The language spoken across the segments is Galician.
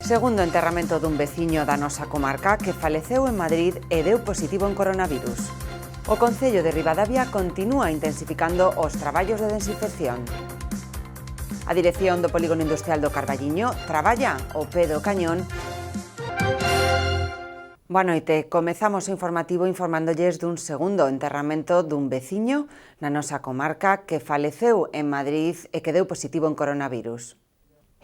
Segundo enterramento dun veciño da nosa comarca que faleceu en Madrid e deu positivo en coronavirus. O Concello de Ribadavia continúa intensificando os traballos de desinfección. A dirección do Polígono Industrial do Carballiño traballa ao pé do cañón. Boa noite, comezamos o informativo informándolles dun segundo enterramento dun veciño na nosa comarca que faleceu en Madrid e que deu positivo en coronavirus.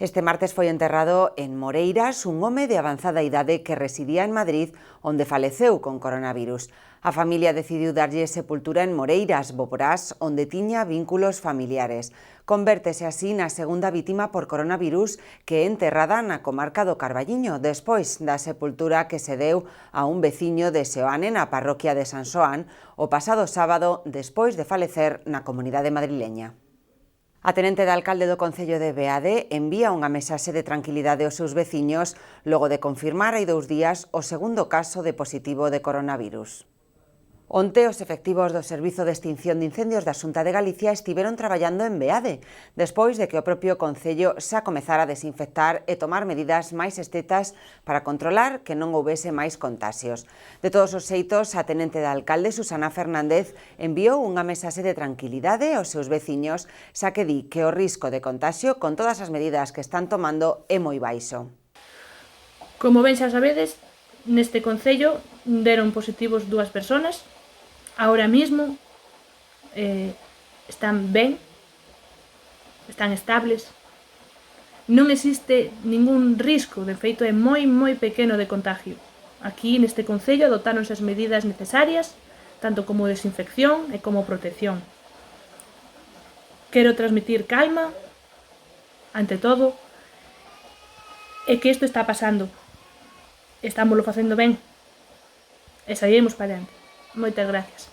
Este martes foi enterrado en Moreiras un home de avanzada idade que residía en Madrid, onde faleceu con coronavirus. A familia decidiu darlle sepultura en Moreiras, Boborás, onde tiña vínculos familiares. Convértese así na segunda vítima por coronavirus que é enterrada na comarca do Carballiño, despois da sepultura que se deu a un veciño de Seoane na parroquia de San Xoán o pasado sábado despois de falecer na comunidade madrileña. A tenente de alcalde do Concello de Beade envía unha mensaxe de tranquilidade aos seus veciños logo de confirmar hai 2 días o segundo caso de positivo de coronavirus. Onte, os efectivos do Servizo de Extinción de Incendios da Xunta de Galicia estiveron traballando en Beade, despois de que o propio Concello xa comezara a desinfectar e tomar medidas máis estritas para controlar que non houbese máis contaxios. De todos os xeitos, a tenente de alcalde, Susana Fernández, enviou unha mensaxe de tranquilidade aos seus veciños, xa que di que o risco de contaxio, con todas as medidas que están tomando, é moi baixo. Como ben xa sabedes, neste Concello deron positivos 2 persoas. Ahora mismo están ben, están estables, non existe ningún risco, de feito é moi pequeno de contagio. Aquí neste Concello adoptáronse as medidas necesarias, tanto como desinfección e como protección. Quero transmitir calma, ante todo, e que isto está pasando. Estámoslo facendo ben e sairemos para adiante. Moitas gracias.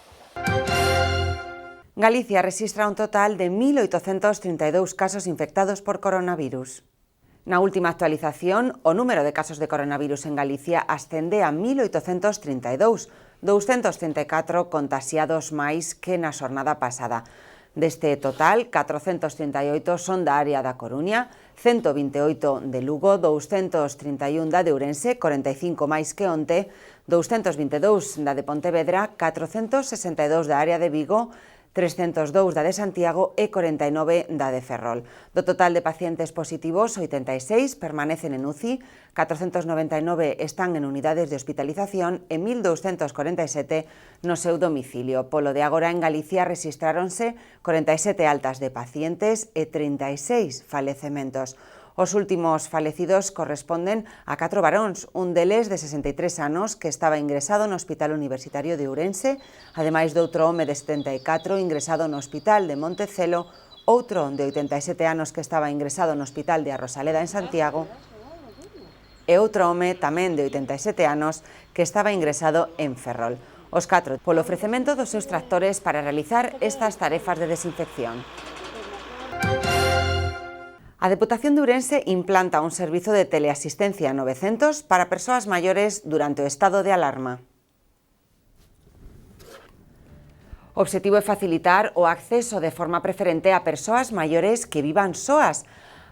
Galicia rexistra un total de 1.832 casos infectados por coronavirus. Na última actualización, o número de casos de coronavirus en Galicia ascende a 1.832, 234 contaxiados máis que na xornada pasada. Deste total, 438 son da área da Coruña, 128 de Lugo, 231 da de Ourense, 45 máis que onte, 222 da de Pontevedra, 462 da área de Vigo, 302 da de Santiago e 49 da de Ferrol. Do total de pacientes positivos, 86 permanecen en UCI, 499 están en unidades de hospitalización e 1.247 no seu domicilio. Polo de agora en Galicia rexistráronse 47 altas de pacientes e 36 falecementos. Os últimos falecidos corresponden a 4 varóns, un deles de 63 anos que estaba ingresado no Hospital Universitario de Ourense, ademais de outro home de 74 ingresado no Hospital de Montecelo, outro de 87 anos que estaba ingresado no Hospital de Arrosaleda en Santiago e outro home tamén de 87 anos que estaba ingresado en Ferrol. Os 4 polo ofrecemento dos seus tractores para realizar estas tarefas de desinfección. A Deputación de Ourense implanta un servizo de teleasistencia 900 para persoas maiores durante o estado de alarma. O obxectivo é facilitar o acceso de forma preferente a persoas maiores que vivan soas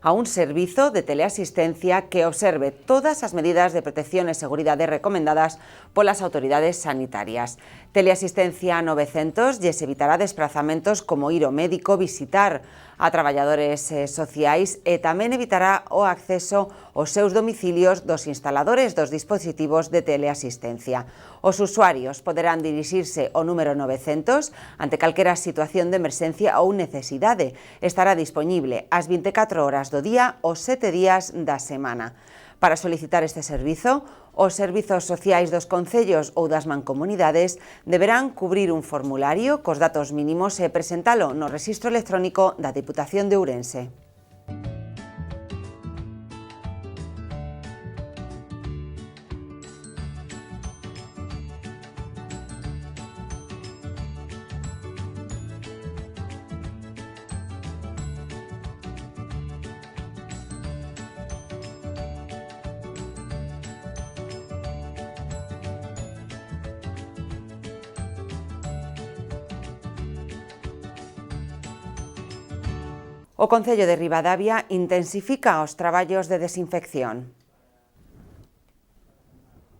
a un servizo de teleasistencia que observe todas as medidas de protección e seguridade recomendadas polas autoridades sanitarias. Teleasistencia 900 lles evitará desplazamentos como ir ao médico, visitar a traballadores sociais e tamén evitará o acceso aos seus domicilios dos instaladores dos dispositivos de teleasistencia. Os usuarios poderán dirixirse ao número 900 ante calquera situación de emerxencia ou necesidade. Estará dispoñible ás 24 horas do día os 7 días da semana. Para solicitar este servizo, os servizos sociais dos concellos ou das mancomunidades deberán cubrir un formulario cos datos mínimos e presentalo no rexistro electrónico da Deputación de Ourense. O Concello de Ribadavia intensifica os traballos de desinfección.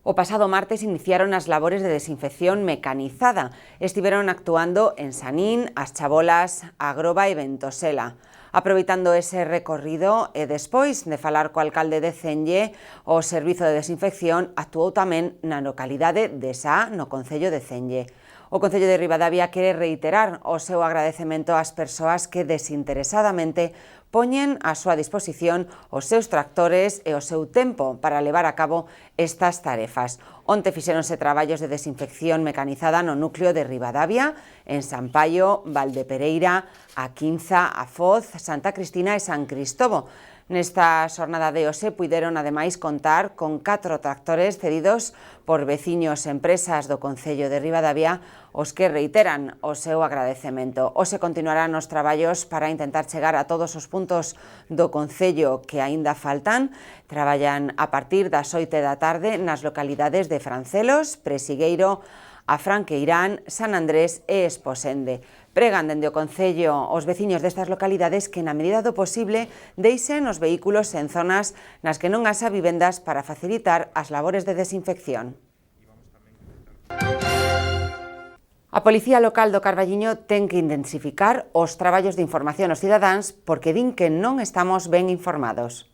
O pasado martes iniciaron as labores de desinfección mecanizada. Estiveron actuando en Sanín, As Chabolas, Agroba e Ventosela. Aproveitando ese recorrido e despois de falar co alcalde de Cenlle, o servizo de desinfección actuou tamén na localidade de Sá, no concello de Cenlle. O Concello de Ribadavia quere reiterar o seu agradecemento ás persoas que desinteresadamente poñen á súa disposición os seus tractores e o seu tempo para levar a cabo estas tarefas. Onte fixéronse traballos de desinfección mecanizada no núcleo de Ribadavia, en San Paio, Valdepereira, A Quinza, A Foz, Santa Cristina e San Cristobo. Nesta xornada de hoxe puideron ademais contar con 4 tractores cedidos por veciños e empresas do Concello de Ribadavia, os que reiteran o seu agradecemento. Hoxe continuarán os traballos para intentar chegar a todos os puntos do Concello que aínda faltan. Traballan a partir das 8 da tarde nas localidades de Francelos, Presigueiro, a Franqueirán, San Andrés e Esposende. Pregan dende o Concello os veciños destas localidades que, na medida do posible, deixen os vehículos en zonas nas que non haxa vivendas para facilitar as labores de desinfección. A Policía Local do Carballiño ten que intensificar os traballos de información aos cidadáns porque din que non estamos ben informados.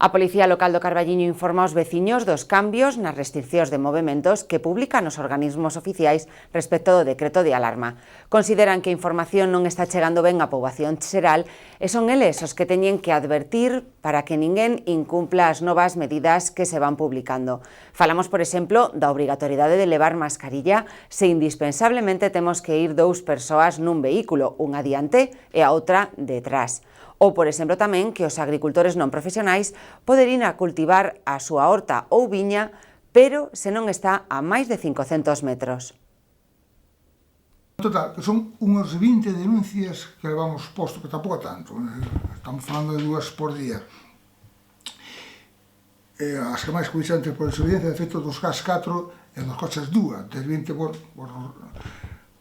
A Policía Local do Carballiño informa aos veciños dos cambios nas restriccións de movementos que publican os organismos oficiais respecto do decreto de alarma. Consideran que a información non está chegando ben á poboación xeral e son eles os que teñen que advertir para que ninguén incumpla as novas medidas que se van publicando. Falamos, por exemplo, da obrigatoriedade de levar mascarilla se indispensablemente temos que ir 2 persoas nun vehículo, unha diante e a outra detrás. Ou, por exemplo, tamén que os agricultores non profesionais poden ir a cultivar a súa horta ou viña, pero se non está a máis de 500 metros. Total, que son unhas 20 denuncias que levamos posto, que tampouco tanto, estamos falando de 2 por día. As que máis cuixantes por desobediencia, de feito, dos gas 4 e dos coches 2, de 20 por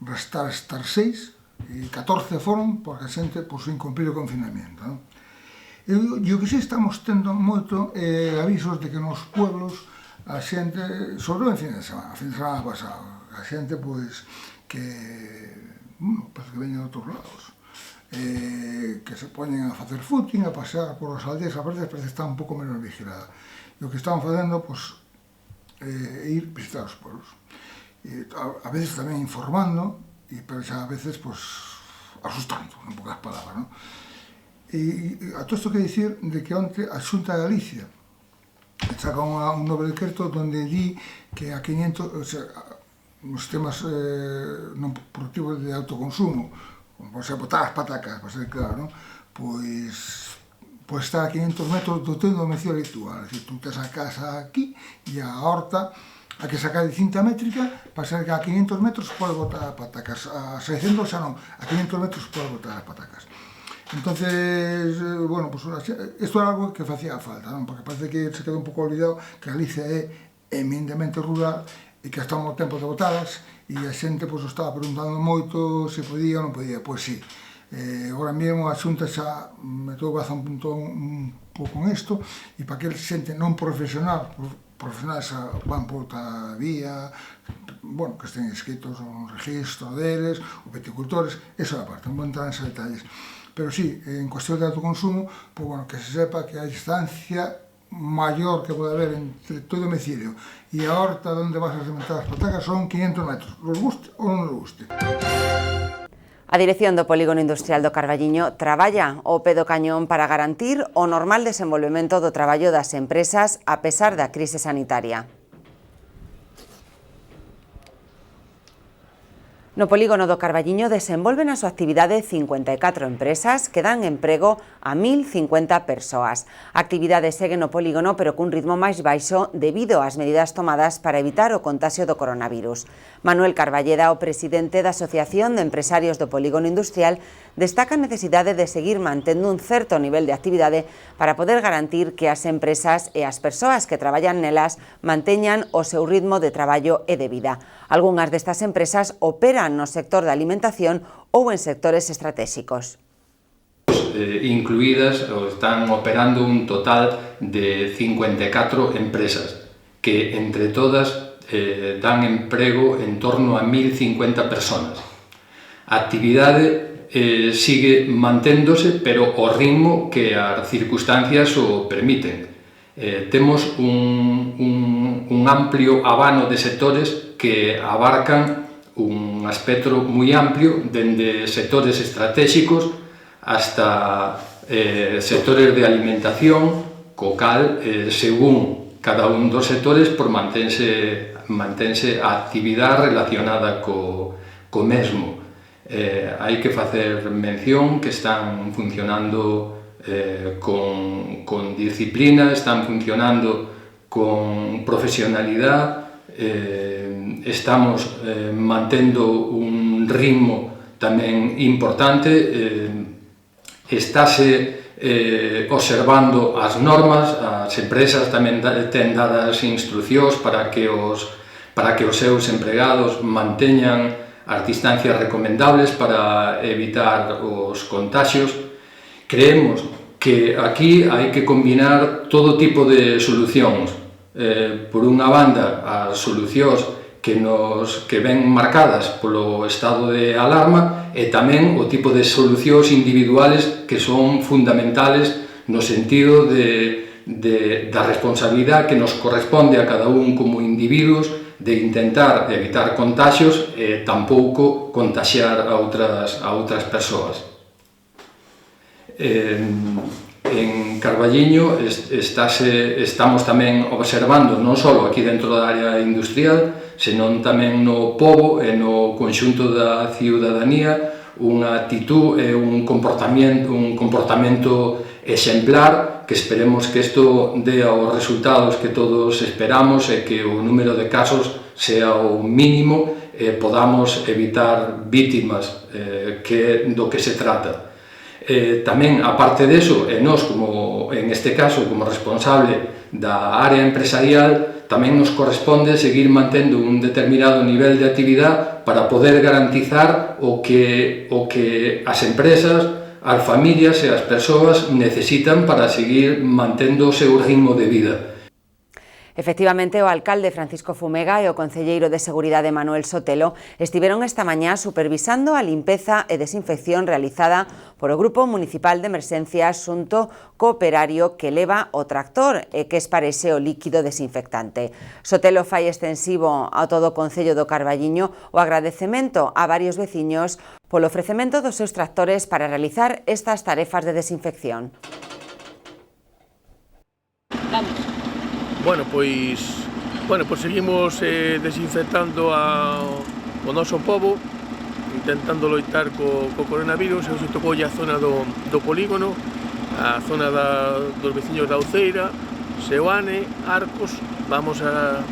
restar estar 6, e 14 foron porque a xente sin cumprir o confinamento. E o que sí estamos tendo moito avisos de que nos pueblos a xente, sobre todo en fin de semana pasado, a xente que parece que veñen de outros lados, que se poñen a facer footing, a pasear por as aldeas, a veces parece que está un pouco menos vigilada. E o que están facendo é ir visitar os pueblos. A veces tamén informando, pero xa a veces, asustando, en poucas palabras, non? E a todo isto que dicir de que onte a Xunta de Galicia saca un novo decreto donde di que a 500, o sea, nos temas non productivos de autoconsumo, como pode ser botar as patacas, para ser claro, non? Pois estar a 500 metros do teu domicilio habitual, é dicir, tú tes a casa aquí e a horta a que sacar de cinta métrica para ser que a 500 metros pode botar as patacas, a 600 xa non, a 500 metros pode botar as patacas. Entonces, bueno, isto era algo que facía falta, non? Porque parece que se quedou un pouco olvidado que Galicia é eminentemente rural e que estamos no tempo de botadas e a xente o estaba preguntando moito se podía ou non podía. Pois sí, agora mesmo a Xunta xa meteu o brazo un pouco con isto e para que xente non profesionais van por outra vía, bueno, que estén escritos un registro deles, os viticultores, eso é a parte, non vou entrar neses detalles. Pero sí, en cuestión de autoconsumo, pues bueno, que se sepa que a distancia maior que pode haber entre tu domicilio e a horta onde vas a sementar as patacas son 500 metros, los guste ou non los guste. A Dirección do Polígono Industrial do Carballiño traballa ao pé do cañón para garantir o normal desenvolvemento do traballo das empresas a pesar da crise sanitaria. No polígono do Carballiño desenvolven a súa actividade 54 empresas que dan emprego a 1050 persoas. A actividade segue no polígono pero cun ritmo máis baixo debido ás medidas tomadas para evitar o contaxio do coronavirus. Manuel Carballeda, o presidente da Asociación de Empresarios do Polígono Industrial, destaca a necesidade de seguir mantendo un certo nivel de actividade para poder garantir que as empresas e as persoas que traballan nelas manteñan o seu ritmo de traballo e de vida. Algunhas destas empresas operan no sector da alimentación ou en sectores estratégicos. incluídas ou están operando un total de 54 empresas que entre todas dan emprego en torno a 1050 personas. A actividade sigue manténdose, pero ao ritmo que as circunstancias o permiten. Temos un amplio abano de sectores que abarcan un espectro moi amplio, dende sectores estratégicos hasta sectores de alimentación, co cal, según cada un dos sectores, mantense a actividade relacionada co mesmo. Hai que facer mención que están funcionando con disciplina, están funcionando con profesionalidade, estamos mantendo un ritmo tamén importante, estáse observando as normas, as empresas tamén ten dadas instruccións para que os seus empregados manteñan as distancias recomendables para evitar os contagios. Creemos que aquí hai que combinar todo tipo de solucións. Por unha banda, as solucións que ven marcadas polo estado de alarma e tamén o tipo de solucións individuales que son fundamentales no sentido da responsabilidade que nos corresponde a cada un como individuos de intentar evitar contagios e tampouco contagiar a outras persoas. En Carballiño estamos tamén observando, non só aquí dentro da área industrial, senón tamén no pobo e no conxunto da ciudadanía, unha actitud e un comportamento exemplar, que esperemos que isto dé os resultados que todos esperamos e que o número de casos sea o mínimo e podamos evitar vítimas, que do que se trata. Tamén, aparte deso, nós, como en este caso, como responsable da área empresarial, tamén nos corresponde seguir mantendo un determinado nivel de actividade para poder garantizar o que as empresas, as familias e as persoas necesitan para seguir mantendo o seu ritmo de vida. Efectivamente, o alcalde Francisco Fumega e o concelleiro de Seguridade Manuel Sotelo estiveron esta mañá supervisando a limpeza e desinfección realizada por o Grupo Municipal de Emerxencias xunto co operario que leva o tractor e que esparece o líquido desinfectante. Sotelo fai extensivo a todo o Concello do Carballiño o agradecemento a varios veciños polo ofrecemento dos seus tractores para realizar estas tarefas de desinfección. Vamos. Bueno, pois seguimos desinfectando o noso pobo, intentando loitar co coronavirus. Hoxe tocou a zona do polígono, a zona dos veciños da Uceira, Seoane, Arcos. Vamos a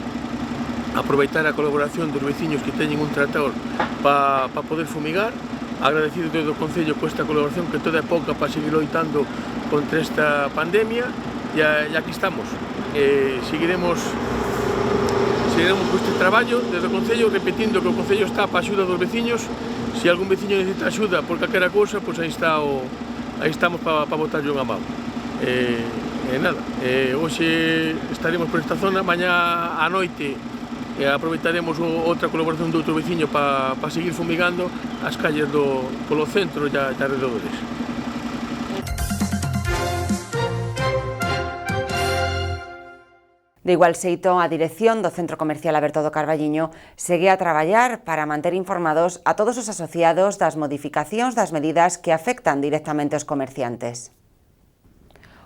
aproveitar a colaboración dos veciños que teñen un tractor para poder fumigar. Agradecido todo o Concello por esta colaboración que toda é pouca para seguir loitando contra esta pandemia, e aquí estamos. Seguiremos con este traballo desde o Concello, repetindo que o Concello está para a axuda dos veciños. Se algún veciño necesita axuda por calquera cousa, pois aí estamos para botarlle unha mão. Hoxe estaremos por esta zona, mañá á noite aproveitaremos outra colaboración de outro veciño para seguir fumigando as calles polo centro e arredores. De igual xeito, a dirección do Centro Comercial Aberto do Carballiño segue a traballar para manter informados a todos os asociados das modificacións das medidas que afectan directamente aos comerciantes.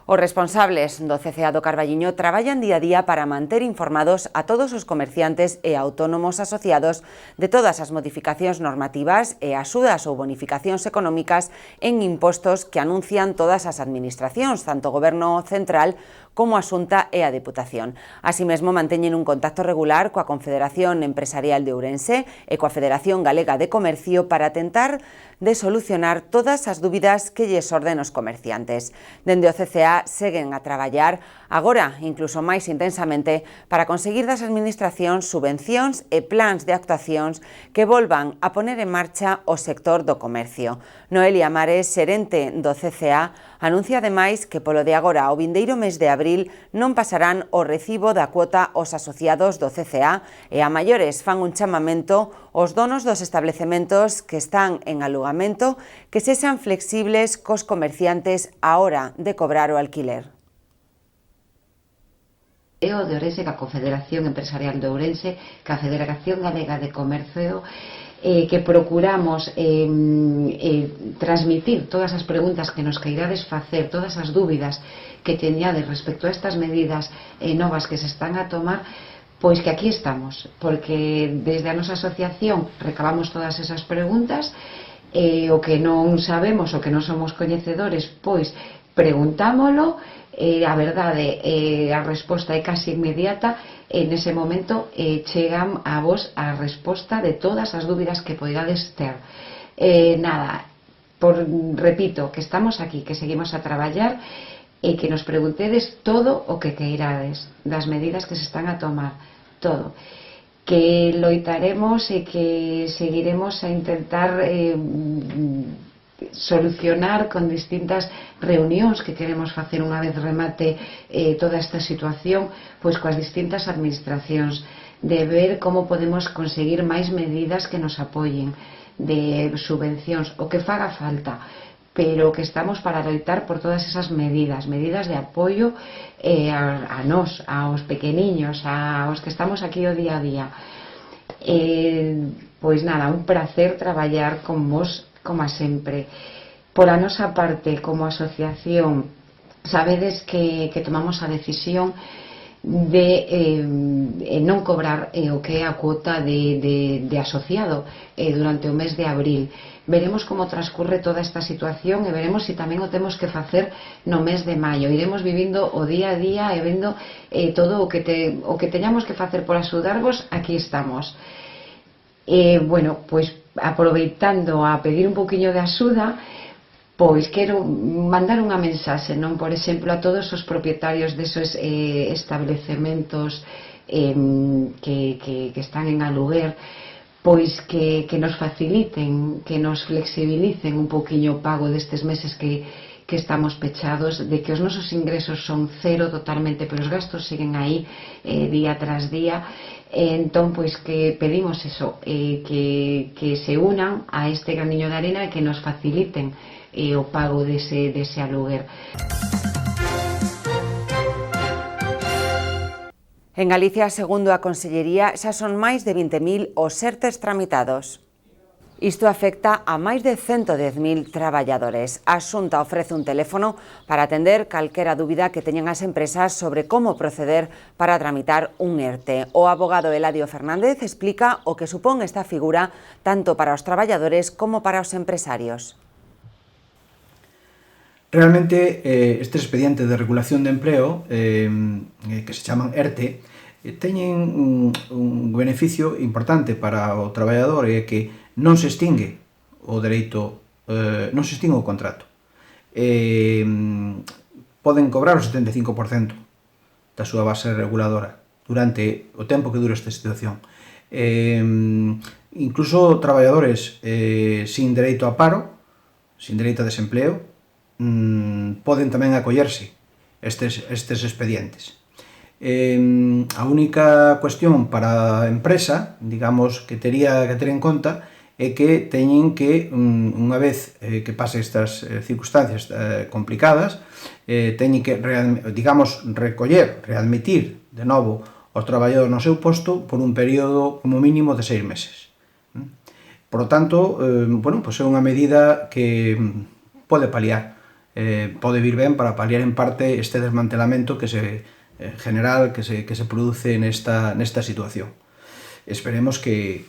Os responsables do CCA do Carballiño traballan día a día para manter informados a todos os comerciantes e autónomos asociados de todas as modificacións normativas e axudas ou bonificacións económicas en impostos que anuncian todas as administracións, tanto o Goberno central como a Xunta e a Deputación. Así mesmo, manteñen un contacto regular coa Confederación Empresarial de Ourense e coa Federación Galega de Comercio para tentar de solucionar todas as dúbidas que lles orden os comerciantes. Dende o CCA DCA seguen a traballar agora incluso máis intensamente para conseguir das administracións subvencións e plans de actuacións que volvan a poner en marcha o sector do comercio. Noelia Mares, xerente do CCA, anuncia ademais que polo de agora ao vindeiro mes de abril non pasarán o recibo da cuota aos asociados do CCA e a maiores fan un chamamento aos donos dos establecementos que están en alugamento que sexan flexibles cos comerciantes á hora de cobrar o alquiler. De Ourense, que a Confederación Empresarial de Ourense, que a Federación Galega de Comercio, que procuramos transmitir todas as preguntas que nos queirades facer, todas as dúbidas que teñades respecto a estas medidas novas que se están a tomar, pois que aquí estamos, porque desde a nosa asociación recabamos todas esas preguntas, o que non sabemos, o que non somos coñecedores, pois preguntámolo, a verdade, a resposta é casi inmediata, e nese momento chegan a vos a resposta de todas as dúbidas que poidades ter. Repito, que estamos aquí, que seguimos a traballar e que nos preguntedes todo o que queirades das medidas que se están a tomar, todo. Que loitaremos e que seguiremos a intentar solucionar con distintas reunións que queremos facer unha vez remate toda esta situación, pois coas distintas administracións, de ver como podemos conseguir máis medidas que nos apoyen, de subvencións, o que faga falta, pero que estamos para loitar por todas esas medidas de apoio a nós, aos pequeniños, aos que estamos aquí o día a día. Pois nada, un placer traballar con vos como sempre. Por a nosa parte, como asociación, sabedes que tomamos a decisión de non cobrar o que é a cuota de asociado durante o mes de abril. Veremos como transcurre toda esta situación e veremos se tamén o temos que facer no mes de maio. Iremos vivindo o día a día e vendo todo o que teñamos que facer por axudarvos, aquí estamos. Bueno, pois aproveitando a pedir un poquinho de axuda, pois quero mandar unha mensaxe, non, por exemplo, a todos os propietarios desos establecementos que están en aluguer, pois que nos faciliten, que nos flexibilicen un poquinho o pago destes meses que estamos pechados, de que os nosos ingresos son cero totalmente, pero os gastos siguen aí día tras día. Entón, pois que pedimos eso, que se unan a este graniño de arena e que nos faciliten o pago dese aluguer. En Galicia, segundo a Consellería, xa son máis de 20.000 os ERTEs tramitados. Isto afecta a máis de 110.000 traballadores. A Xunta ofrece un teléfono para atender calquera dúbida que teñan as empresas sobre como proceder para tramitar un ERTE. O abogado Eladio Fernández explica o que supón esta figura tanto para os traballadores como para os empresarios. Realmente, estes expedientes de regulación de empleo, que se chaman ERTE, teñen un beneficio importante para o traballador, é que non se extingue o dereito, non se extingue o contrato. Poden cobrar o 75% da súa base reguladora durante o tempo que dure esta situación. Incluso traballadores sin dereito a paro, sin dereito a desempleo, poden tamén acollerse estes expedientes. A única cuestión para a empresa, digamos, que tería que ter en conta é que teñen que, unha vez que pase estas circunstancias complicadas, teñen que, digamos, readmitir de novo os traballadores no seu posto por un período como mínimo de 6 meses. Por lo tanto, bueno, pues é unha medida que pode paliar, pode vir ben para paliar en parte este desmantelamento que general que se produce nesta situación. Esperemos que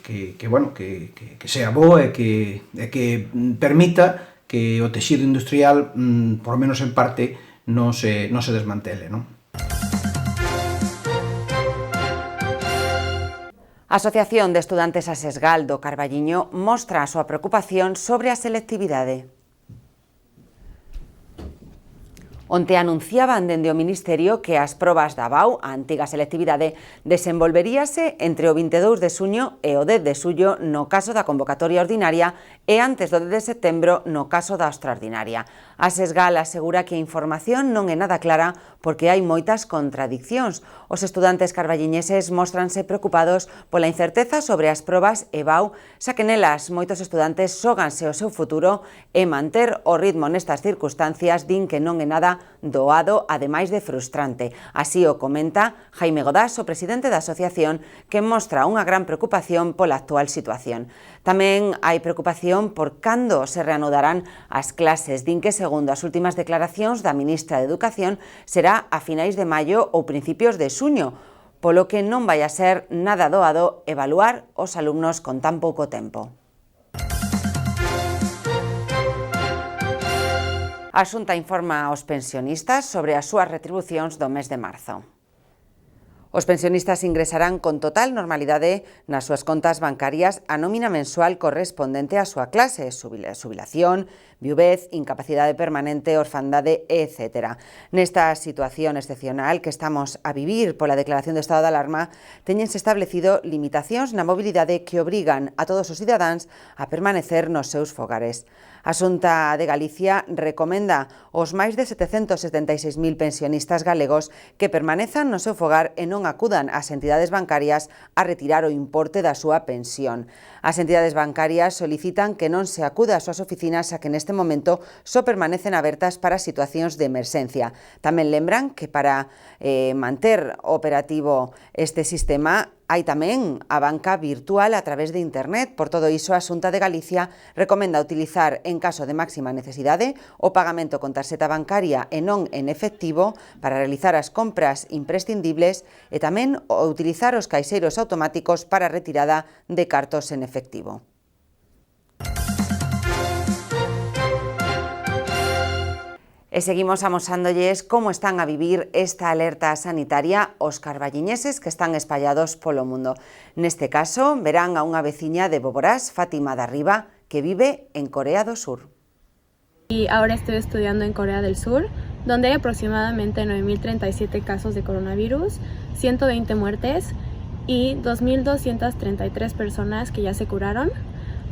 sea bo e que permita que o texido industrial, por lo menos en parte, non se desmantele, non? A Asociación de Estudantes Asesgal do Carballiño mostra a súa preocupación sobre a selectividade. Onte anunciaban dende o Ministerio que as probas da BAU, a antiga selectividade, desenvolveríase entre o 22 de xuño e o 10 de xullo no caso da convocatoria ordinaria e antes do 10 de setembro no caso da extraordinaria. A Sesgal asegura que a información non é nada clara porque hai moitas contradiccións. Os estudantes carballiñeses móstranse preocupados pola incerteza sobre as probas e BAU, xa que nelas moitos estudantes xóganse o seu futuro e manter o ritmo nestas circunstancias din que non é nada doado, ademais de frustrante. Así o comenta Jaime Godás, o presidente da asociación, que mostra unha gran preocupación pola actual situación. Tamén hai preocupación por cando se reanudarán as clases. Din que, segundo as últimas declaracións da ministra de Educación, será a finais de maio ou principios de xuño, polo que non vai a ser nada doado evaluar os alumnos con tan pouco tempo. A Xunta informa aos pensionistas sobre as súas retribucións do mes de marzo. Os pensionistas ingresarán con total normalidade nas súas contas bancarias a nómina mensual correspondente á súa clase, xubilación, viuvez, incapacidade permanente, orfandade, etc. Nesta situación excepcional que estamos a vivir pola declaración de estado de alarma, teñense establecido limitacións na mobilidade que obrigan a todos os cidadáns a permanecer nos seus fogares. A Xunta de Galicia recomenda aos máis de 776.000 pensionistas galegos que permanezan no seu fogar e non acudan ás entidades bancarias a retirar o importe da súa pensión. As entidades bancarias solicitan que non se acuda ás súas oficinas a que neste momento só permanecen abertas para situacións de emerxencia. Tamén lembran que para manter operativo este sistema hai tamén a banca virtual a través de internet. Por todo iso, a Xunta de Galicia recomenda utilizar, en caso de máxima necesidade, o pagamento con tarxeta bancaria e non en efectivo para realizar as compras imprescindibles e tamén utilizar os caixeiros automáticos para a retirada de cartos en efectivo. E seguimos amosándolles como están a vivir esta alerta sanitaria os carballiñeses que están espallados polo mundo. Neste caso, verán a unha veciña de Boborás, Fátima Darriba, que vive en Corea do Sur. Y ahora estoy estudiando en Corea del Sur, donde hay aproximadamente 9.037 casos de coronavirus, 120 muertes y 2.233 personas que ya se curaron.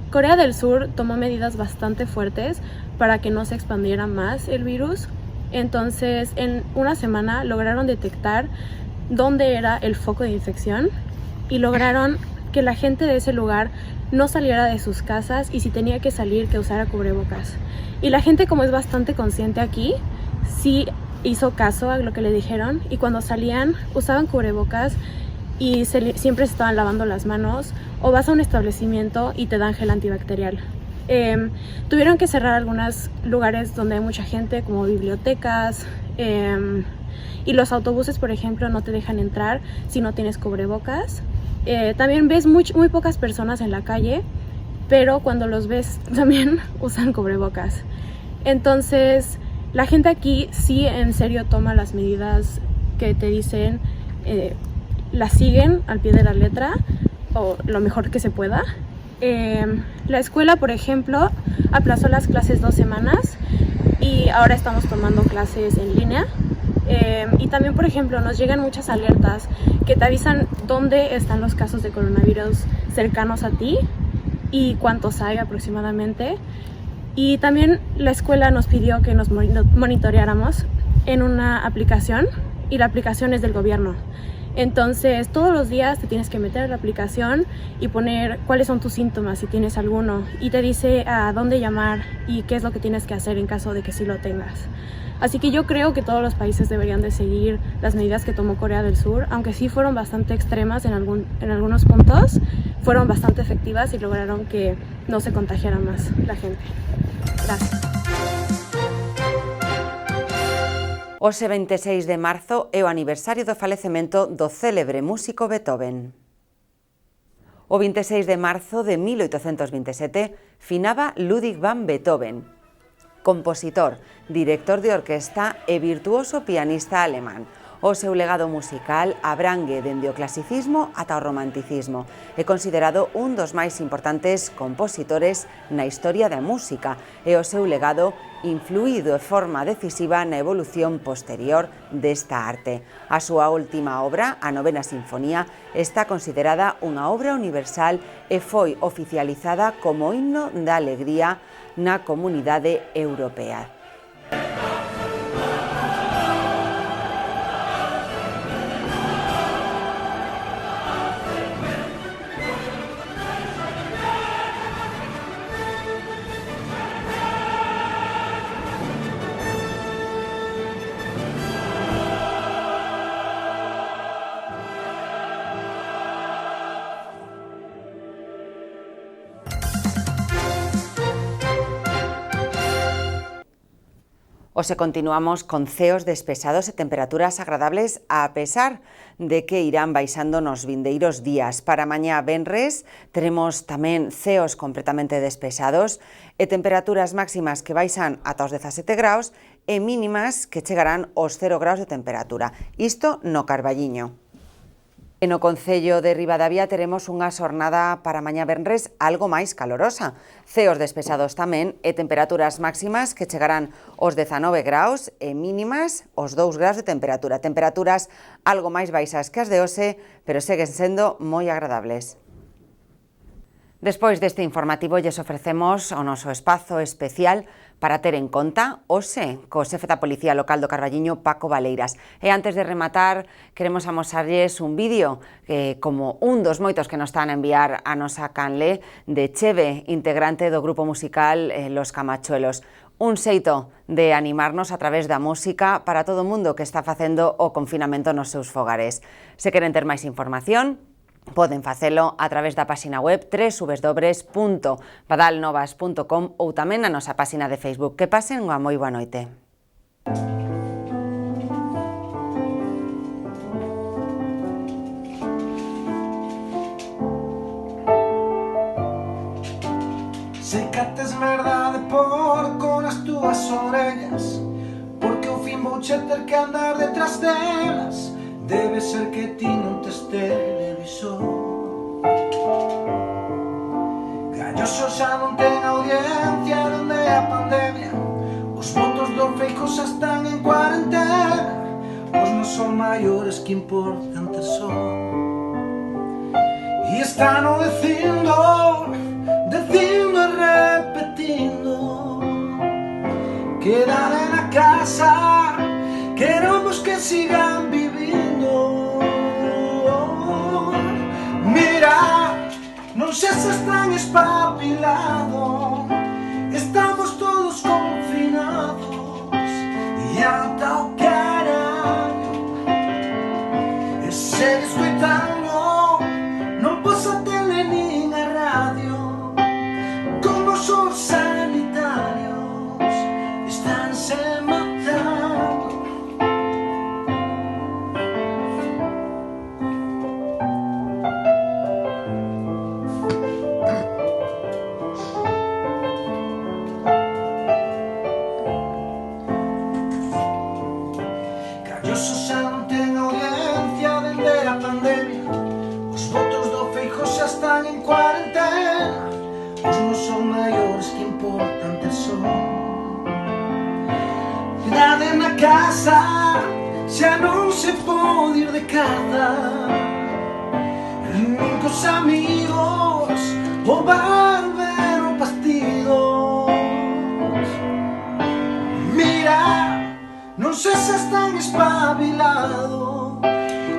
Corea del Sur tomó medidas bastante fuertes para que no se expandiera más el virus. Entonces, en una semana lograron detectar dónde era el foco de infección y lograron que la gente de ese lugar no saliera de sus casas y si tenía que salir, que usara cubrebocas. Y la gente, como es bastante consciente aquí, sí hizo caso a lo que le dijeron y cuando salían usaban cubrebocas y siempre se estaban lavando las manos, o vas a un establecimiento y te dan gel antibacterial. Tuvieron que cerrar algunos lugares donde hay mucha gente, como bibliotecas, y los autobuses, por ejemplo, no te dejan entrar si no tienes cubrebocas. También ves muy pocas personas en la calle, pero cuando los ves también usan cubrebocas. Entonces, la gente aquí sí en serio toma las medidas que te dicen, las siguen al pie de la letra o lo mejor que se pueda. La escuela, por ejemplo, aplazó las clases 2 semanas y ahora estamos tomando clases en línea. Y también, por ejemplo, nos llegan muchas alertas que te avisan dónde están los casos de coronavirus cercanos a ti y cuántos hay aproximadamente. Y también la escuela nos pidió que nos monitoreáramos en una aplicación y la aplicación es del gobierno. Entonces, todos los días te tienes que meter a la aplicación y poner cuáles son tus síntomas, si tienes alguno, y te dice a dónde llamar y qué es lo que tienes que hacer en caso de que sí lo tengas. Así que yo creo que todos los países deberían de seguir las medidas que tomó Corea del Sur, aunque sí fueron bastante extremas en algunos puntos, fueron bastante efectivas y lograron que no se contagiara más la gente. Gracias. Hoxe 26 de marzo é o aniversario do falecemento do célebre músico Beethoven. O 26 de marzo de 1827 finaba Ludwig van Beethoven, compositor, director de orquesta e virtuoso pianista alemán. O seu legado musical abrangue dende o clasicismo ata o romanticismo. É considerado un dos máis importantes compositores na historia da música e o seu legado influído de forma decisiva na evolución posterior desta arte. A súa última obra, a Novena Sinfonía, está considerada unha obra universal e foi oficializada como himno da alegría na comunidade europea. Hoxe continuamos con ceos despesados e temperaturas agradables a pesar de que irán baixando nos vindeiros días. Para mañá venres teremos tamén ceos completamente despesados e temperaturas máximas que baixan ata os 17 graus e mínimas que chegarán aos 0 graus de temperatura. Isto no Carballiño. E no concello de Ribadavia teremos unha xornada para mañá venres algo máis calorosa. Ceos despesados tamén e temperaturas máximas que chegarán aos 19 graus e mínimas aos 2 graus de temperatura. Temperaturas algo máis baixas que as de hoxe, pero seguen sendo moi agradables. Despois deste informativo lles ofrecemos o noso espazo especial para ter en conta hoxe co xefe da Policía Local do Carballiño, Paco Valeiras. E antes de rematar, queremos amosarlles un vídeo como un dos moitos que nos están a enviar a nosa canle de Cheve, integrante do grupo musical Los Camachuelos. Un xeito de animarnos a través da música para todo o mundo que está facendo o confinamento nos seus fogares. Se queren ter máis información, poden facelo a través da página web www.badalnovas.com ou tamén na nosa página de Facebook. Que pasen unha moi boa noite. Sei que tes verdade por con as túas orellas, porque ao fin vou che ter que andar detrás delas. Debe ser que ti non tes televisor. Galloso xa non ten audiencia dende a pandemia. Os votos do Feijóo xa están en cuarentena. Os non son maiores que importantes son. E están o dicindo e repetindo. Quedade na casa, queremos que sigan vivindo. Mira, non sei se están espabilados, estamos todos confinados e ata o carallo. E segue escoitando, non posso tele nin a radio, como os sanitarios estánse matando. En cuarentena, os non son maiores que importantes son. Quedade na casa, xa non se pode ir de casa, nin cos amigos o bar ver o partido. Mira, non sei se están espabilados,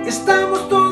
estamos todos